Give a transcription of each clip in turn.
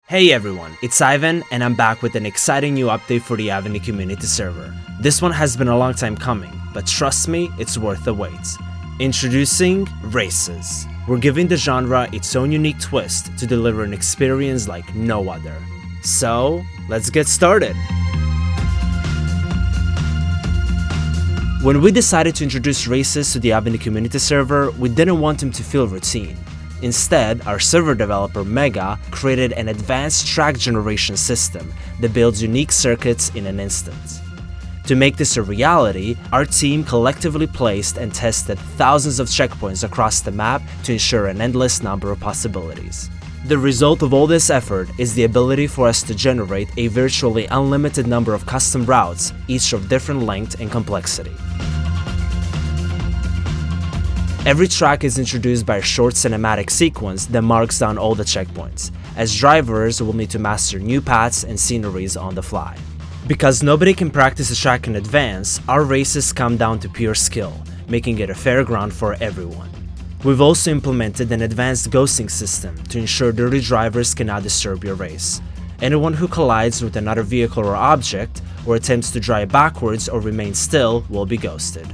Hey everyone, it's Ivan and I'm back with an exciting new update for the TheIvaneh Community Server. This one has been a long time coming, but trust me, it's worth the wait. Introducing Races. We're giving the genre its own unique twist to deliver an experience like no other. So, let's get started! When we decided to introduce Races to the TheIvaneh Community Server, we didn't want them to feel routine. Instead, our server developer Mega created an advanced track generation system that builds unique circuits in an instant. To make this a reality, our team collectively placed and tested thousands of checkpoints across the map to ensure an endless number of possibilities. The result of all this effort is the ability for us to generate a virtually unlimited number of custom routes, each of different length and complexity. Every track is introduced by a short cinematic sequence that marks down all the checkpoints, as drivers will need to master new paths and sceneries on the fly. Because nobody can practice a track in advance, our races come down to pure skill, making it a fair ground for everyone. We've also implemented an advanced ghosting system to ensure dirty drivers cannot disturb your race. Anyone who collides with another vehicle or object, or attempts to drive backwards or remain still, will be ghosted.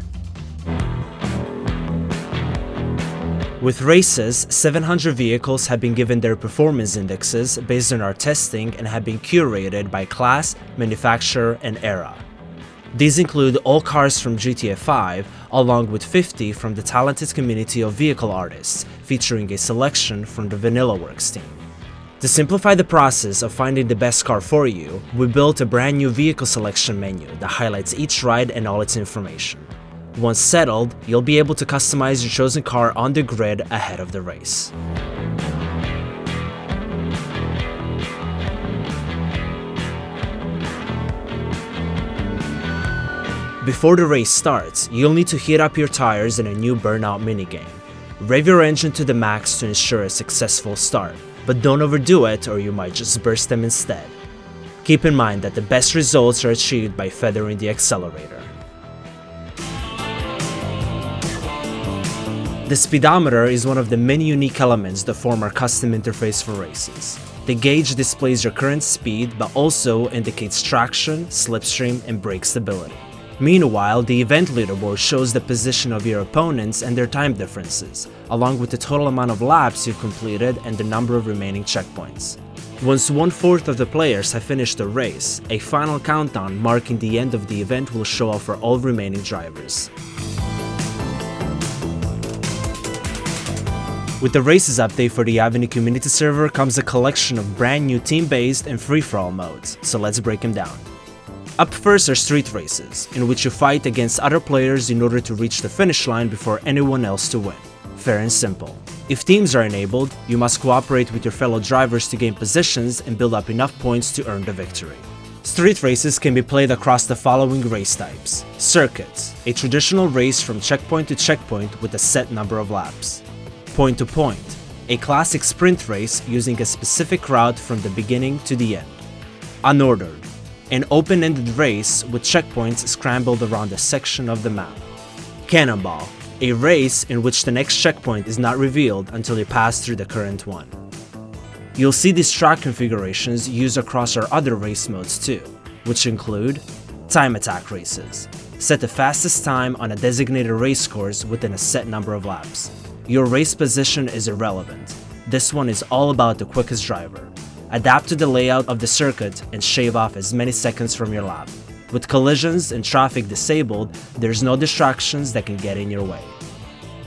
With Races, 700 vehicles have been given their performance indexes based on our testing and have been curated by class, manufacturer, and era. These include all cars from GTA 5, along with 50 from the talented community of vehicle artists, featuring a selection from the VanillaWorks team. To simplify the process of finding the best car for you, we built a brand new vehicle selection menu that highlights each ride and all its information. Once settled, you'll be able to customize your chosen car on the grid ahead of the race. Before the race starts, you'll need to heat up your tires in a new Burnout minigame. Rev your engine to the max to ensure a successful start, but don't overdo it or you might just burst them instead. Keep in mind that the best results are achieved by feathering the accelerator. The Speedometer is one of the many unique elements that form our custom interface for races. The gauge displays your current speed but also indicates traction, slipstream, and brake stability. Meanwhile, the event leaderboard shows the position of your opponents and their time differences, along with the total amount of laps you've completed and the number of remaining checkpoints. Once 1/4 of the players have finished the race, a final countdown marking the end of the event will show up for all remaining drivers. With the Races update for the TheIvaneh Community Server comes a collection of brand new team-based and free-for-all modes, so let's break them down. Up first are street races, in which you fight against other players in order to reach the finish line before anyone else to win. Fair and simple. If teams are enabled, you must cooperate with your fellow drivers to gain positions and build up enough points to earn the victory. Street races can be played across the following race types. Circuits, a traditional race from checkpoint to checkpoint with a set number of laps. Point to point, a classic sprint race using a specific route from the beginning to the end. Unordered, an open-ended race with checkpoints scrambled around a section of the map. Cannonball, a race in which the next checkpoint is not revealed until you pass through the current one. You'll see these track configurations used across our other race modes too, which include time attack races. Set the fastest time on a designated race course within a set number of laps. Your race position is irrelevant. This one is all about the quickest driver. Adapt to the layout of the circuit and shave off as many seconds from your lap. With collisions and traffic disabled, there's no distractions that can get in your way.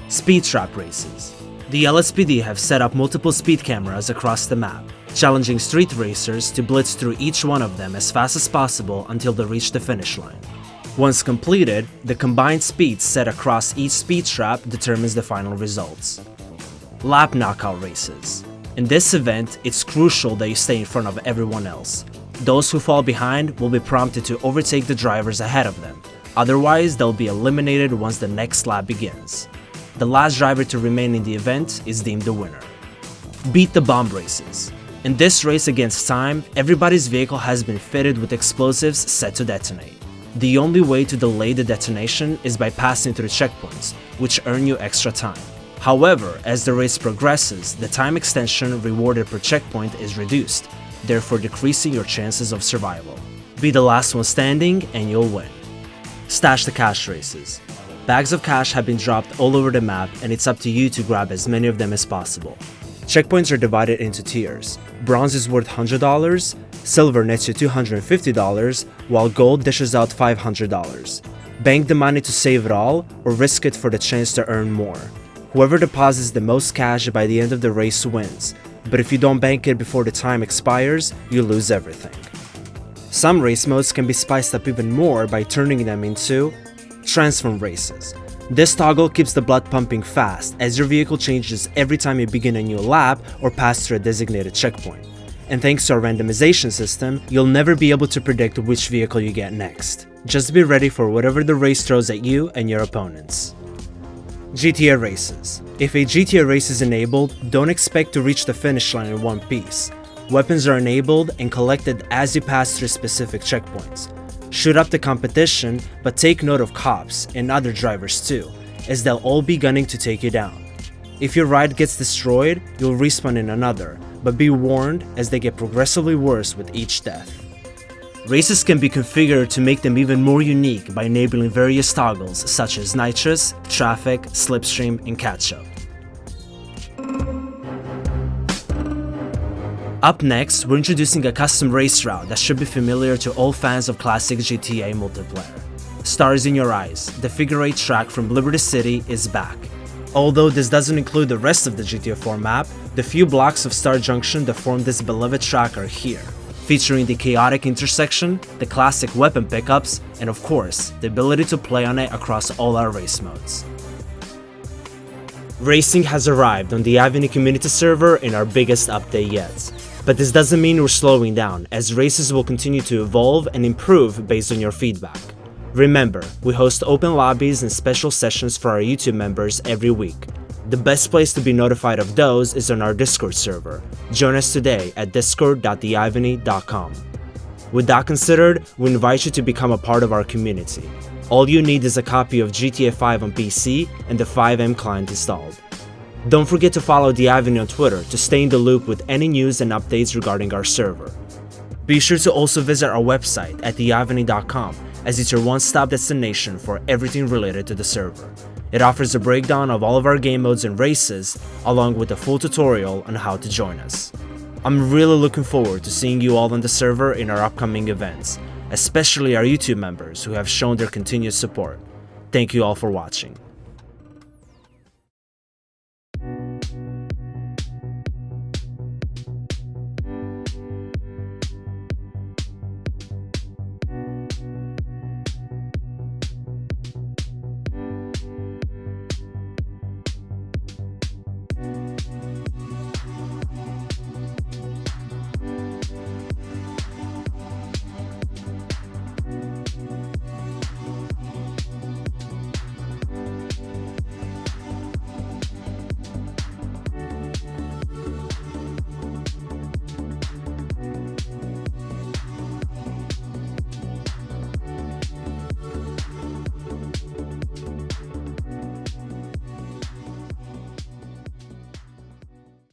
Speed trap races. The LSPD have set up multiple speed cameras across the map, challenging street racers to blitz through each one of them as fast as possible until they reach the finish line. Once completed, the combined speed set across each speed trap determines the final results. Lap knockout races. In this event, it's crucial that you stay in front of everyone else. Those who fall behind will be prompted to overtake the drivers ahead of them, otherwise they'll be eliminated once the next lap begins. The last driver to remain in the event is deemed the winner. Beat the bomb races. In this race against time, everybody's vehicle has been fitted with explosives set to detonate. The only way to delay the detonation is by passing through checkpoints, which earn you extra time. However, as the race progresses, the time extension rewarded per checkpoint is reduced, therefore decreasing your chances of survival. Be the last one standing and you'll win. Stash the cash races. Bags of cash have been dropped all over the map and it's up to you to grab as many of them as possible. Checkpoints are divided into tiers. Bronze is worth $100, silver nets you $250, while gold dishes out $500. Bank the money to save it all, or risk it for the chance to earn more. Whoever deposits the most cash by the end of the race wins, but if you don't bank it before the time expires, you lose everything. Some race modes can be spiced up even more by turning them into transform races. This toggle keeps the blood pumping fast as your vehicle changes every time you begin a new lap or pass through a designated checkpoint. And thanks to our randomization system, you'll never be able to predict which vehicle you get next. Just be ready for whatever the race throws at you and your opponents. GTA races. If a GTA race is enabled, don't expect to reach the finish line in one piece. Weapons are enabled and collected as you pass through specific checkpoints. Shoot up the competition, but take note of cops and other drivers too, as they'll all be gunning to take you down. If your ride gets destroyed, you'll respawn in another, but be warned as they get progressively worse with each death. Races can be configured to make them even more unique by enabling various toggles such as nitrous, traffic, slipstream, and catch-up. Up next, we're introducing a custom race route that should be familiar to all fans of classic GTA multiplayer. Stars in Your Eyes, the figure 8 track from Liberty City, is back. Although this doesn't include the rest of the GTA 4 map, the few blocks of Star Junction that form this beloved track are here, featuring the chaotic intersection, the classic weapon pickups, and of course, the ability to play on it across all our race modes. Racing has arrived on the TheIvaneh Community Server in our biggest update yet. But this doesn't mean we're slowing down, as races will continue to evolve and improve based on your feedback. Remember, we host open lobbies and special sessions for our YouTube members every week. The best place to be notified of those is on our Discord server. Join us today at discord.theivaneh.com. With that considered, we invite you to become a part of our community. All you need is a copy of GTA 5 on PC and the FiveM client installed. Don't forget to follow TheIvaneh on Twitter to stay in the loop with any news and updates regarding our server. Be sure to also visit our website at theivaneh.com, as it's your one-stop destination for everything related to the server. It offers a breakdown of all of our game modes and races, along with a full tutorial on how to join us. I'm really looking forward to seeing you all on the server in our upcoming events, especially our YouTube members who have shown their continued support. Thank you all for watching.